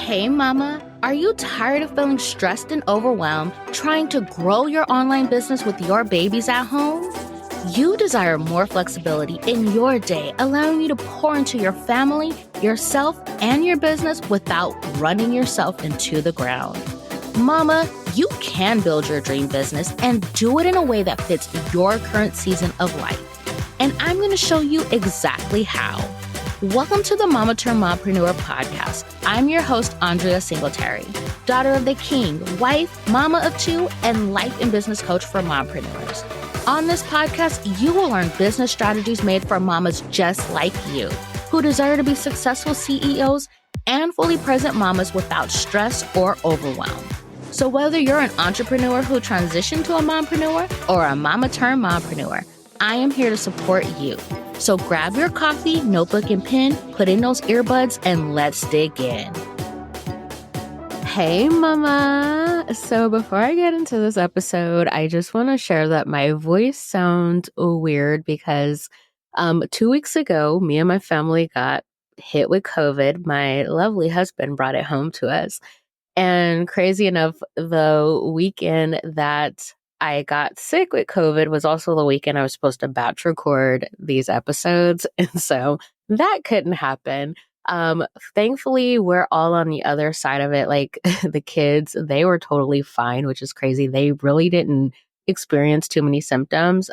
Hey, Mama, are you tired of feeling stressed and overwhelmed trying to grow your online business with your babies at home? You desire more flexibility in your day, allowing you to pour into your family, yourself, and your business without running yourself into the ground. Mama, you can build your dream business and do it in a way that fits your current season of life. And I'm going to show you exactly how. Welcome to the Mama Turned Mompreneur podcast. I'm your host, Andrea Singletary, daughter of the king, wife, mama of two, and life and business coach for mompreneurs. On this podcast, you will learn business strategies made for mamas just like you, who desire to be successful CEOs and fully present mamas without stress or overwhelm. So whether you're an entrepreneur who transitioned to a mompreneur or a mama turned mompreneur, I am here to support you. So grab your coffee, notebook, and pen, put in those earbuds, and let's dig in. Hey, Mama. So before I get into this episode, I just want to share that my voice sounds weird because 2 weeks ago, me and my family got hit with COVID. My lovely husband brought it home to us. And crazy enough, the weekend that I got sick with COVID was also the weekend I was supposed to batch record these episodes. And so that couldn't happen. Thankfully, we're all on the other side of it. Like the kids, they were totally fine, which is crazy. They really didn't experience too many symptoms.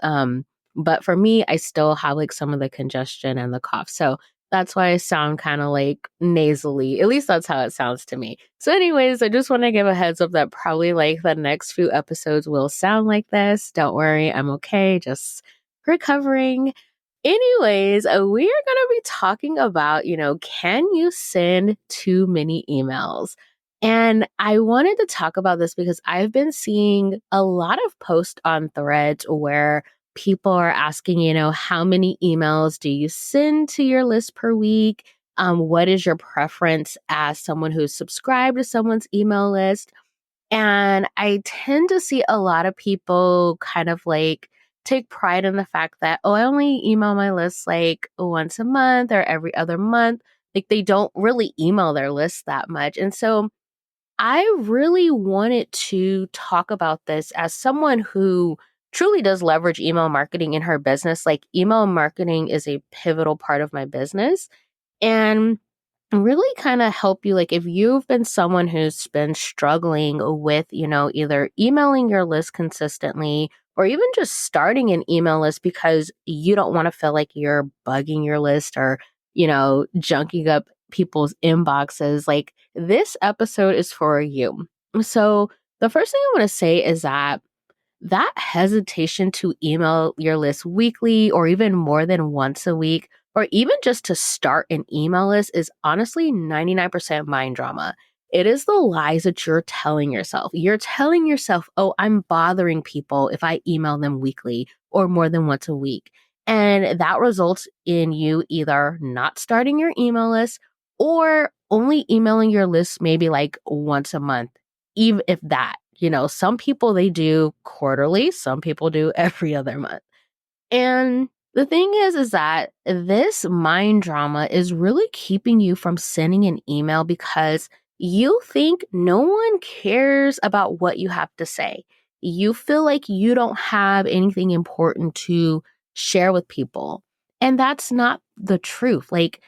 But for me, I still have like some of the congestion and the cough. So that's why I sound kind of like nasally. At least that's how it sounds to me. So anyways, I just want to give a heads up that probably like the next few episodes will sound like this. Don't worry, I'm okay. Just recovering. Anyways, we are going to be talking about, can you send too many emails? And I wanted to talk about this because I've been seeing a lot of posts on Threads where people are asking, how many emails do you send to your list per week? What is your preference as someone who's subscribed to someone's email list? And I tend to see a lot of people kind of like take pride in the fact that, I only email my list like once a month or every other month. Like they don't really email their list that much. And so I really wanted to talk about this as someone who truly does leverage email marketing in her business. Like email marketing is a pivotal part of my business and really kind of help you. Like if you've been someone who's been struggling with, either emailing your list consistently or even just starting an email list because you don't want to feel like you're bugging your list or, junking up people's inboxes, like this episode is for you. So the first thing I want to say is that hesitation to email your list weekly or even more than once a week, or even just to start an email list is honestly 99% mind drama. It is the lies that you're telling yourself. You're telling yourself, I'm bothering people if I email them weekly or more than once a week. And that results in you either not starting your email list or only emailing your list maybe like once a month, even if that. Some people, they do quarterly, some people do every other month. And the thing is that this mind drama is really keeping you from sending an email because you think no one cares about what you have to say. You feel like you don't have anything important to share with people. And that's not the truth. Like,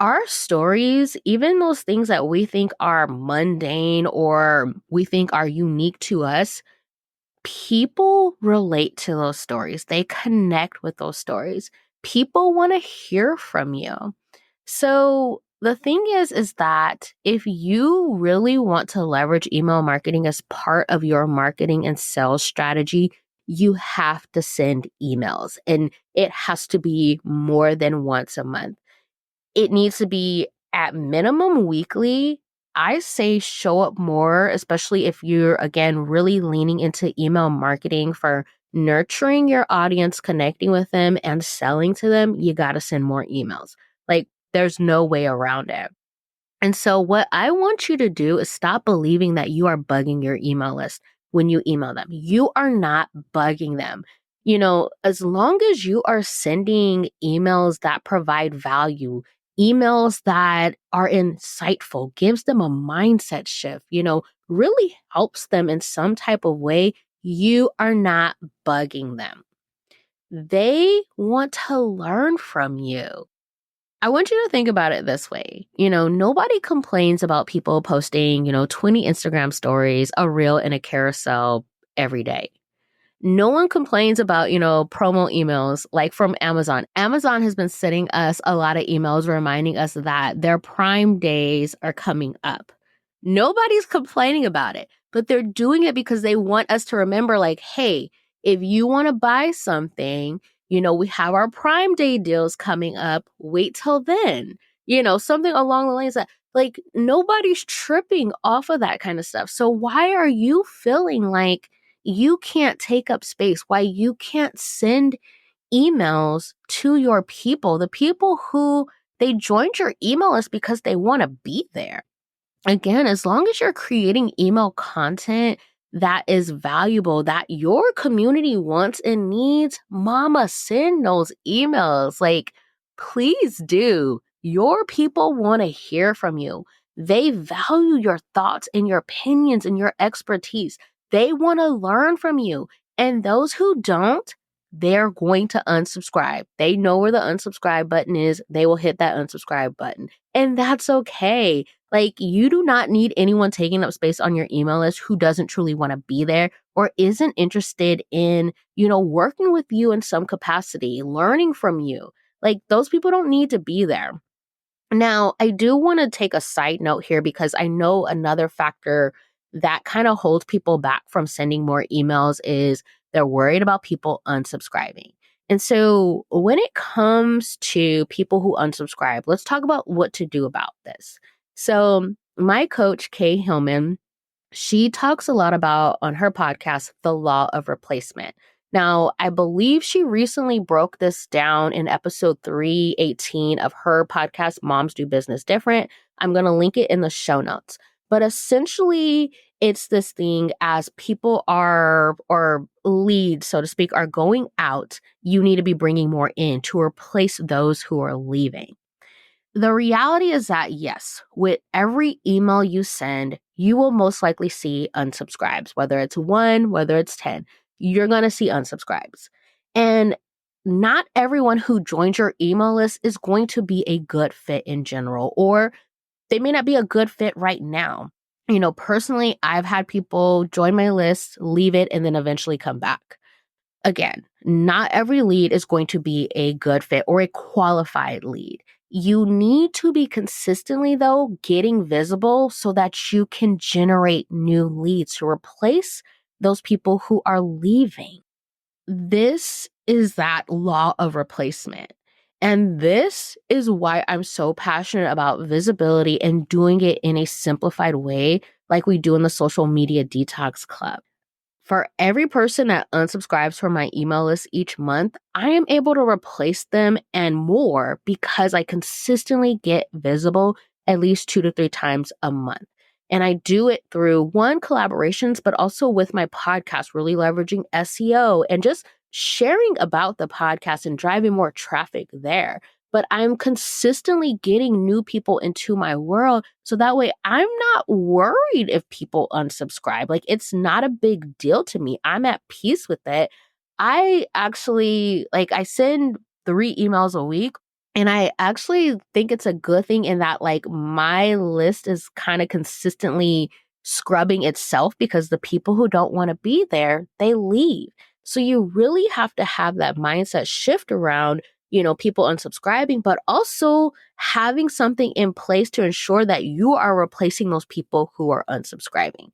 our stories, even those things that we think are mundane or we think are unique to us, people relate to those stories. They connect with those stories. People want to hear from you. So the thing is that if you really want to leverage email marketing as part of your marketing and sales strategy, you have to send emails and it has to be more than once a month. It needs to be at minimum weekly. I say show up more, especially if you're, again, really leaning into email marketing for nurturing your audience, connecting with them, and selling to them. You got to send more emails. Like, there's no way around it. And so what I want you to do is stop believing that you are bugging your email list when you email them. You are not bugging them. As long as you are sending emails that provide value, emails that are insightful, gives them a mindset shift, really helps them in some type of way, you are not bugging them. They want to learn from you. I want you to think about it this way. Nobody complains about people posting, 20 Instagram stories, a reel, and a carousel every day. No one complains about, promo emails like from Amazon. Amazon has been sending us a lot of emails reminding us that their Prime days are coming up. Nobody's complaining about it, but they're doing it because they want us to remember, like, hey, if you want to buy something, we have our Prime Day deals coming up. Wait till then. Something along the lines that, like, nobody's tripping off of that kind of stuff. So why are you feeling like you can't take up space, why you can't send emails to your people, the people who they joined your email list because they want to be there? Again, as long as you're creating email content that is valuable, that your community wants and needs, mama, send those emails. Like, please do. Your people want to hear from you. They value your thoughts and your opinions and your expertise. They want to learn from you. And those who don't, they're going to unsubscribe. They know where the unsubscribe button is. They will hit that unsubscribe button. And that's okay. Like, you do not need anyone taking up space on your email list who doesn't truly want to be there or isn't interested in, working with you in some capacity, learning from you. Like, those people don't need to be there. Now, I do want to take a side note here because I know another factor that kind of holds people back from sending more emails is they're worried about people unsubscribing. And so when it comes to people who unsubscribe, let's talk about what to do about this. So my coach, Kay Hillman, she talks a lot about on her podcast, the law of replacement. Now, I believe she recently broke this down in episode 318 of her podcast, Moms Do Business Different. I'm going to link it in the show notes. But essentially, it's this thing as people are, or leads, so to speak, are going out, you need to be bringing more in to replace those who are leaving. The reality is that, yes, with every email you send, you will most likely see unsubscribes, whether it's 1, whether it's 10, you're going to see unsubscribes. And not everyone who joins your email list is going to be a good fit in general, or they may not be a good fit right now. Personally, I've had people join my list, leave it, and then eventually come back. Again, not every lead is going to be a good fit or a qualified lead. You need to be consistently, though, getting visible so that you can generate new leads to replace those people who are leaving. This is that law of replacement. And this is why I'm so passionate about visibility and doing it in a simplified way, like we do in the Social Media Detox Club. For every person that unsubscribes from my email list each month, I am able to replace them and more because I consistently get visible at least 2 to 3 times a month. And I do it through collaborations, but also with my podcast, really leveraging SEO and just sharing about the podcast and driving more traffic there. But I'm consistently getting new people into my world. So that way I'm not worried if people unsubscribe. Like, it's not a big deal to me. I'm at peace with it. I actually, I send 3 emails a week. And I actually think it's a good thing in that, my list is kind of consistently scrubbing itself because the people who don't want to be there, they leave. So you really have to have that mindset shift around, people unsubscribing, but also having something in place to ensure that you are replacing those people who are unsubscribing.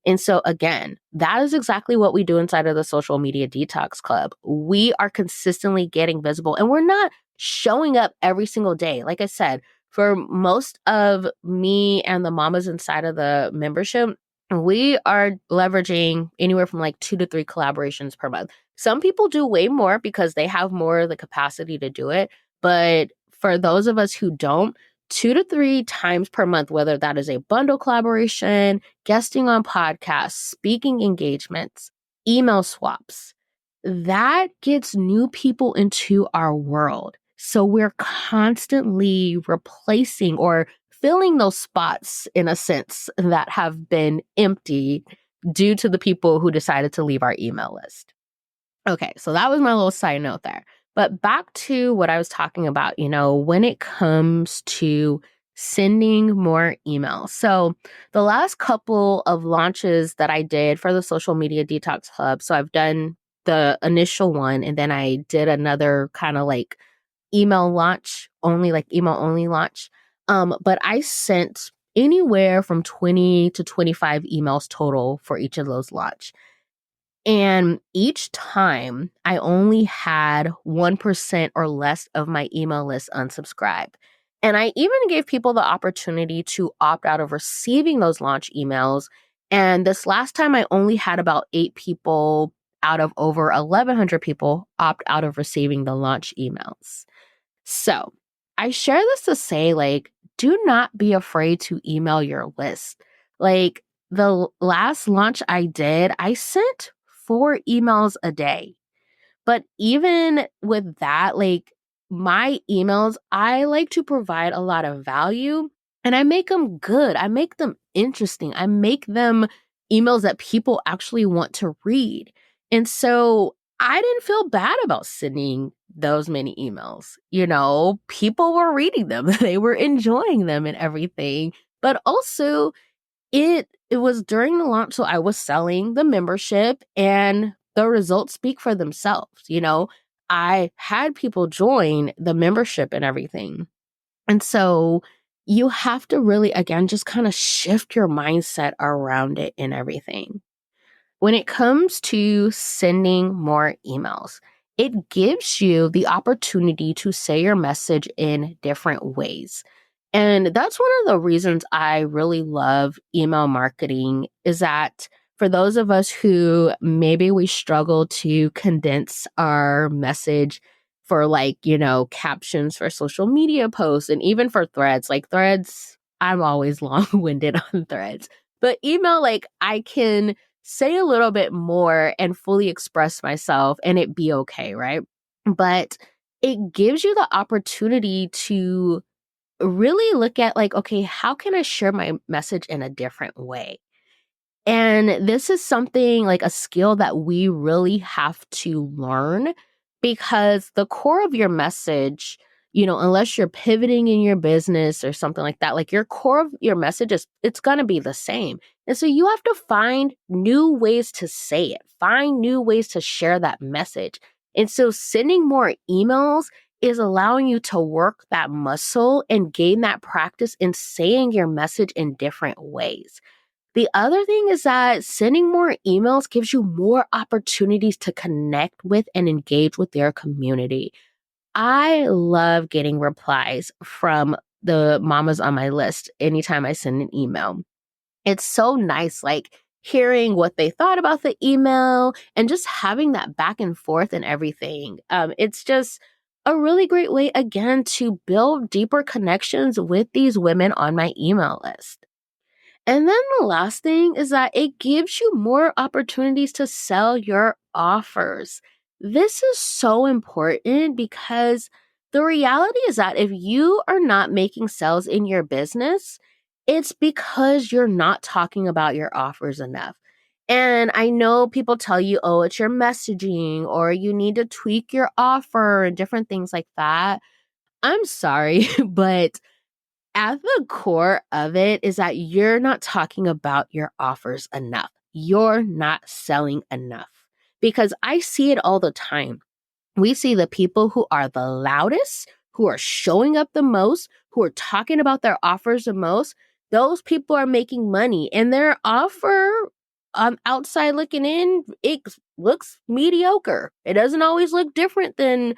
And so again, that is exactly what we do inside of the Social Media Detox Club. We are consistently getting visible and we're not showing up every single day. Like I said, for most of me and the mamas inside of the membership, we are leveraging anywhere from 2 to 3 collaborations per month. Some people do way more because they have more of the capacity to do it. But for those of us who don't, 2 to 3 times per month, whether that is a bundle collaboration, guesting on podcasts, speaking engagements, email swaps, that gets new people into our world. So we're constantly replacing or filling those spots, in a sense, that have been empty due to the people who decided to leave our email list. Okay, so that was my little side note there. But back to what I was talking about, when it comes to sending more emails. So the last couple of launches that I did for the Social Media Detox Hub, so I've done the initial one and then I did another kind of like email launch, only like email only launch. But I sent anywhere from 20 to 25 emails total for each of those launch. And each time I only had 1% or less of my email list unsubscribe. And I even gave people the opportunity to opt out of receiving those launch emails. And this last time I only had about 8 people out of over 1,100 people opt out of receiving the launch emails. So I share this to say, do not be afraid to email your list. Like the last launch I did, I sent 4 emails a day. But even with that, my emails, I like to provide a lot of value and I make them good. I make them interesting. I make them emails that people actually want to read. And so I didn't feel bad about sending those many emails. People were reading them, they were enjoying them and everything. But also, it was during the launch, so I was selling the membership and the results speak for themselves. I had people join the membership and everything. And so you have to really, again, just kind of shift your mindset around it and everything. When it comes to sending more emails, it gives you the opportunity to say your message in different ways. And that's one of the reasons I really love email marketing is that for those of us who maybe we struggle to condense our message for captions for social media posts and even for threads, I'm always long-winded on threads. But email, I can say a little bit more and fully express myself and it be okay, right? But it gives you the opportunity to really look at okay, how can I share my message in a different way? And this is something like a skill that we really have to learn because the core of your message, unless you're pivoting in your business or something like that, your core of your message it's going to be the same. And so you have to find new ways to say it, find new ways to share that message. And so sending more emails is allowing you to work that muscle and gain that practice in saying your message in different ways. The other thing is that sending more emails gives you more opportunities to connect with and engage with their community. I love getting replies from the mamas on my list anytime I send an email. It's so nice, hearing what they thought about the email and just having that back and forth and everything. It's just a really great way, again, to build deeper connections with these women on my email list. And then the last thing is that it gives you more opportunities to sell your offers. This is so important because the reality is that if you are not making sales in your business, it's because you're not talking about your offers enough. And I know people tell you, oh, it's your messaging or you need to tweak your offer and different things like that. I'm sorry, but at the core of it is that you're not talking about your offers enough. You're not selling enough because I see it all the time. We see the people who are the loudest, who are showing up the most, who are talking about their offers the most. Those people are making money and their offer outside looking in, it looks mediocre. It doesn't always look different than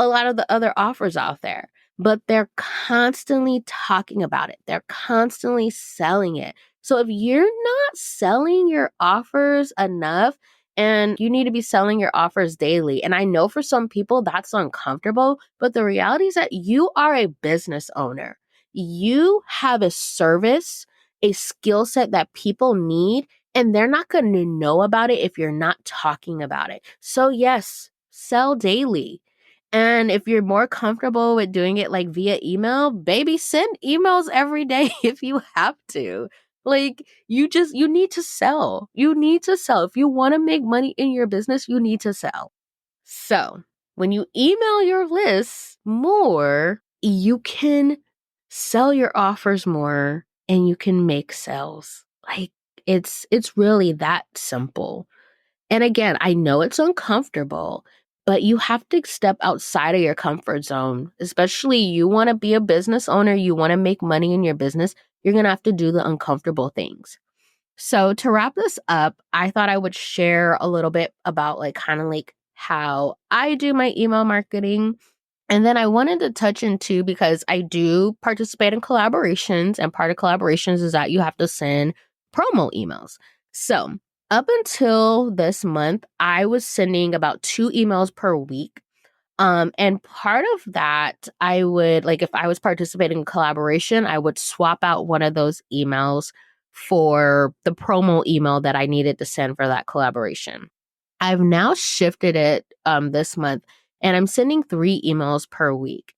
a lot of the other offers out there, but they're constantly talking about it. They're constantly selling it. So if you're not selling your offers enough, and you need to be selling your offers daily. And I know for some people that's uncomfortable, but the reality is that you are a business owner. You have a service, a skill set that people need, and they're not going to know about it if you're not talking about it. So yes, sell daily. And if you're more comfortable with doing it like via email, baby, send emails every day if you have to. Like you need to sell. You need to sell. If you want to make money in your business, you need to sell. So when you email your lists more, you can sell your offers more and you can make sales. Like it's really that simple. And again, I know it's uncomfortable, but you have to step outside of your comfort zone. Especially you want to be a business owner, you want to make money in your business, you're going to have to do the uncomfortable things. So to wrap this up, I thought I would share a little bit about like kind of like how I do my email marketing. And then I wanted to touch into because I do participate in collaborations, and part of collaborations is that you have to send promo emails. So up until this month, I was sending about 2 emails per week. And part of that, I would like if I was participating in collaboration, I would swap out one of those emails for the promo email that I needed to send for that collaboration. I've now shifted it this month and I'm sending 3 emails per week.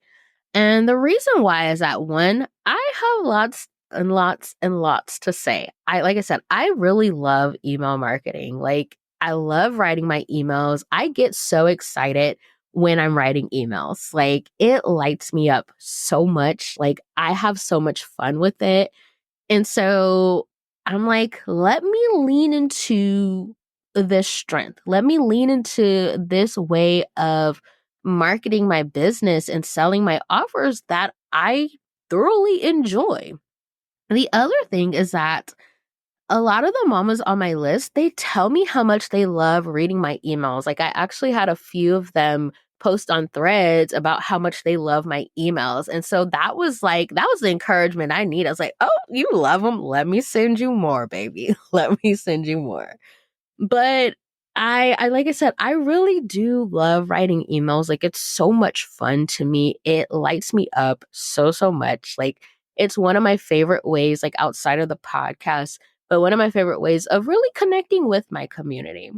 And the reason why is that one, I have lots and lots and lots to say. Like I said, I really love email marketing. Like I love writing my emails. I get so excited when I'm writing emails. Like it lights me up so much. Like I have so much fun with it. And so I'm like, let me lean into this strength. Let me lean into this way of marketing my business and selling my offers that I thoroughly enjoy. The other thing is that a lot of the mamas on my list, they tell me how much they love reading my emails. Like I actually had a few of them post on threads about how much they love my emails. And so that was the encouragement I need. I was like, oh, you love them. Let me send you more, baby. Let me send you more. But I like I said, I really do love writing emails. Like it's so much fun to me. It lights me up so much. Like it's one of my favorite ways, like outside of the podcast, but one of my favorite ways of really connecting with my community.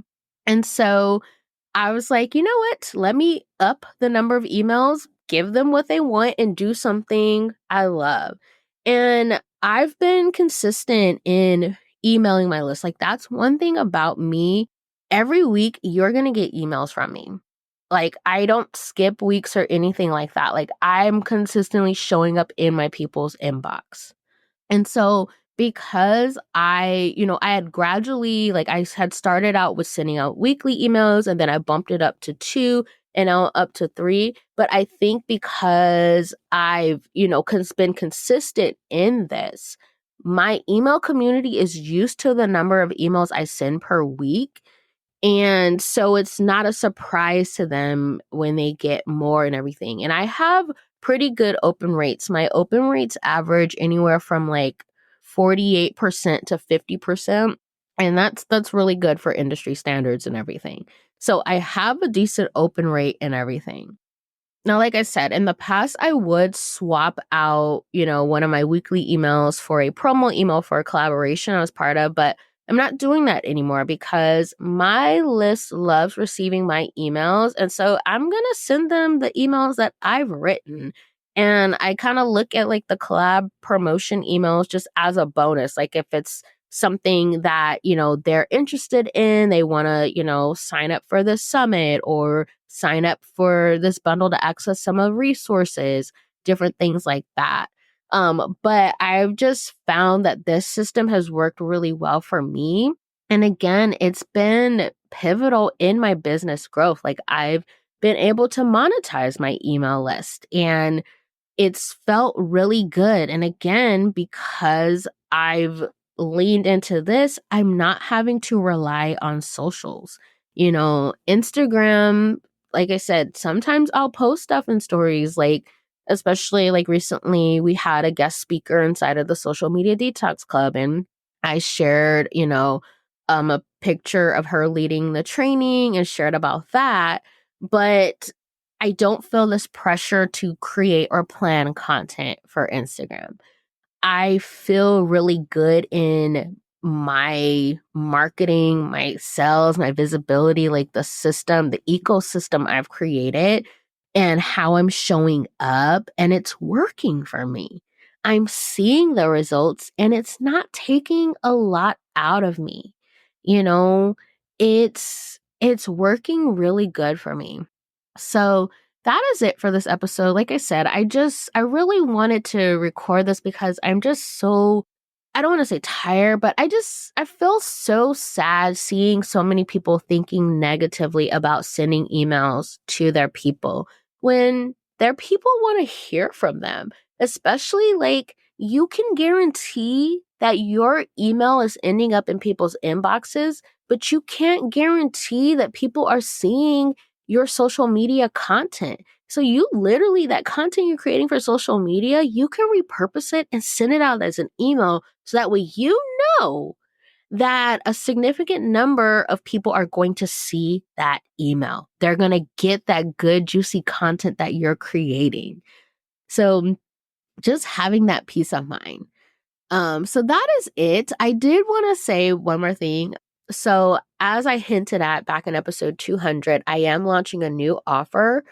And so I was like, you know what? Let me up the number of emails, give them what they want, and do something I love. And I've been consistent in emailing my list. Like, that's one thing about me. Every week, you're going to get emails from me. Like, I don't skip weeks or anything like that. Like, I'm consistently showing up in my people's inbox. And so because I had gradually, like I had started out with sending out weekly emails and then I bumped it up to 2 and now up to 3. But I think because I've, been consistent in this, my email community is used to the number of emails I send per week. And so it's not a surprise to them when they get more and everything. And I have pretty good open rates. My open rates average anywhere from like 48% to 50%. And that's really good for industry standards and everything. So I have a decent open rate and everything. Now, like I said, in the past, I would swap out, one of my weekly emails for a promo email for a collaboration I was part of, but I'm not doing that anymore because my list loves receiving my emails. And so I'm going to send them the emails that I've written. And I kind of look at like the collab promotion emails just as a bonus. Like if it's something that, they're interested in, they want to, sign up for the summit or sign up for this bundle to access some of the resources, different things like that. But I've just found that this system has worked really well for me. And again, it's been pivotal in my business growth. Like I've been able to monetize my email list and it's felt really good. And again, because I've leaned into this, I'm not having to rely on socials. Instagram, like I said, sometimes I'll post stuff in stories, like, especially like recently, we had a guest speaker inside of the Social Media Detox Club, and I shared, a picture of her leading the training and shared about that. But I don't feel this pressure to create or plan content for Instagram. I feel really good in my marketing, my sales, my visibility, like the system, the ecosystem I've created. and how I'm showing up, and it's working for me. I'm seeing the results and it's not taking a lot out of me. You know, it's working really good for me. So that is it for this episode. Like I said, I really wanted to record this because I'm just so, I don't want to say tired, but I feel so sad seeing so many people thinking negatively about sending emails to their people when their people want to hear from them. Especially like you can guarantee that your email is ending up in people's inboxes, but you can't guarantee that people are seeing your social media content. So you literally, that content you're creating for social media, you can repurpose it and send it out as an email so that way you know that a significant number of people are going to see that email. They're going to get that good, juicy content that you're creating. So just having that peace of mind. So that is it. I did want to say one more thing. So as I hinted at back in episode 200, I am launching a new offer,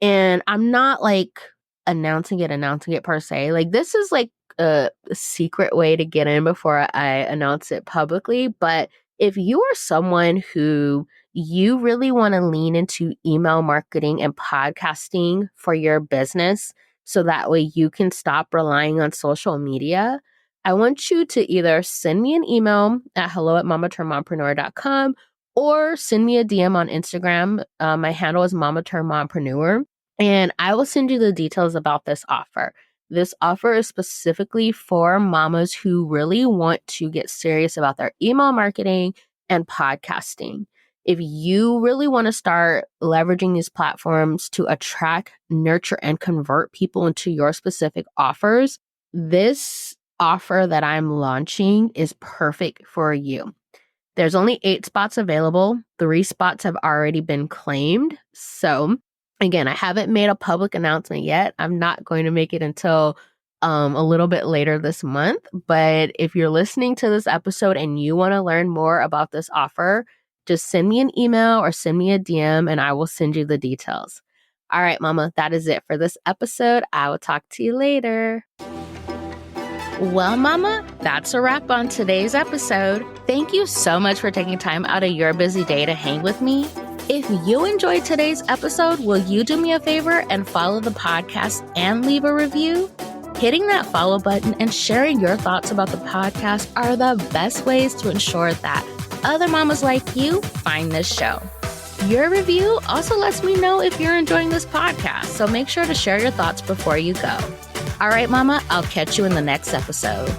and I'm not like announcing it per se. Like this is like a secret way to get in before I announce it publicly. But if you are someone who you really want to lean into email marketing and podcasting for your business, so that way you can stop relying on social media, I want you to either send me an email at hello@mamaturnedmompreneur.com or send me a DM on Instagram. My handle is mamaturnedmompreneur, and I will send you the details about this offer. This offer is specifically for mamas who really want to get serious about their email marketing and podcasting. If you really want to start leveraging these platforms to attract, nurture, and convert people into your specific offers, this offer that I'm launching is perfect for you. There's only 8 spots available. 3 spots have already been claimed. So again, I haven't made a public announcement yet. I'm not going to make it until a little bit later this month. But if you're listening to this episode and you want to learn more about this offer, just send me an email or send me a DM and I will send you the details. All right, Mama, that is it for this episode. I will talk to you later. Well, Mama, that's a wrap on today's episode. Thank you so much for taking time out of your busy day to hang with me. If you enjoyed today's episode, will you do me a favor and follow the podcast and leave a review? Hitting that follow button and sharing your thoughts about the podcast are the best ways to ensure that other mamas like you find this show. Your review also lets me know if you're enjoying this podcast, so make sure to share your thoughts before you go. All right, Mama, I'll catch you in the next episode.